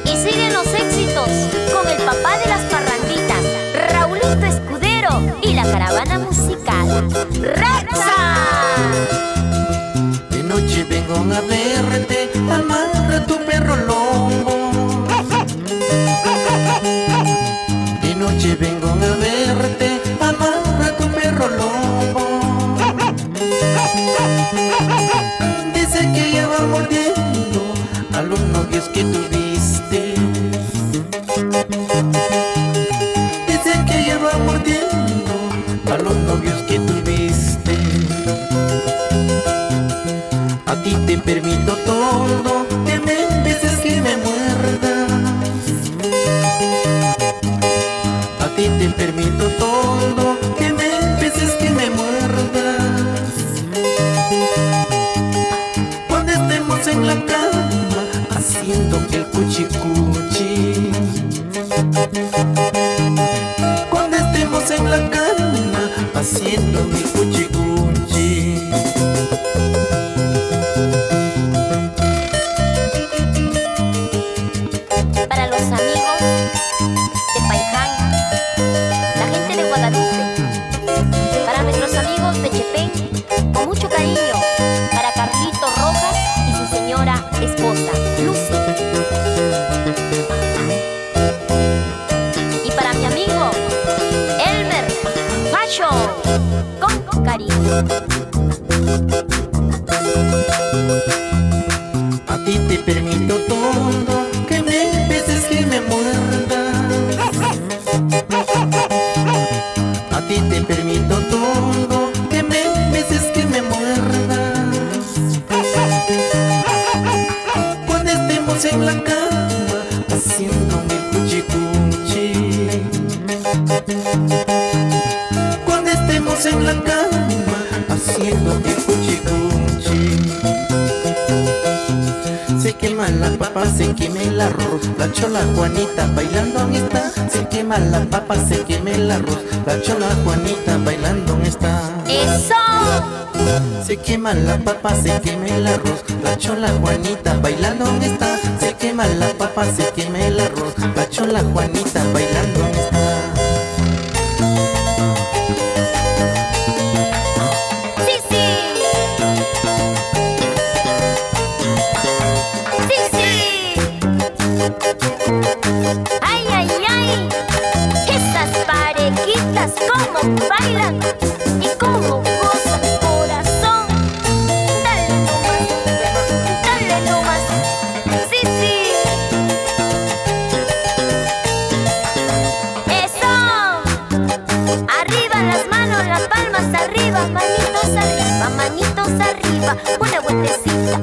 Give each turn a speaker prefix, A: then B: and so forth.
A: Y siguen los éxitos con el papá de las parranditas, Raulito Escudero, y la caravana musical, ¡Rexa!
B: De noche vengo a verte, amarra tu perro lobo. De noche vengo a verte, amarra tu perro lobo. Dice que ya va mordiendo a los novios que tuviste. Dice que ya va mordiendo a los novios que tuviste. A ti te permito todo, que me beses, que me muerdas. A ti te permito todo, que me beses, que me muerdas. Cuando estemos en la cama haciendo el cuchicuchi. Cuando estemos en la cama haciendo mi cuchicuchi.
A: Para los amigos de Paiján, la gente de Guadalupe, para nuestros amigos de Chepén, con mucho cariño, para Carlito Rojas y su señora esposa, Lucy. Y para mi amigo, Elmer Fashion, con cariño.
B: A ti te permito todo, que me beses, que me muerdas. A ti te permito todo, que me beses, que me muerdas. Cuando estemos en la cama haciendo mi cuchicuchi. Cuando estemos en la cama haciendo mi cuchicuchi. Se quema la papa, se quema el arroz. La chola Juanita bailando está. Se quema la papa, se quema el arroz. La chola Juanita bailando está.
A: ¡Eso!
B: Se quema la papa, se quema el arroz. La chola Juanita bailando está. Se quema la papa, se quema el arroz. La chola Juanita bailando está.
A: ¡Ay, ay, ay! Esas parejitas como bailan y como gozan, corazón. Dale nomás, sí, sí. ¡Eso! Arriba las manos, las palmas arriba, manitos arriba, una vueltecita.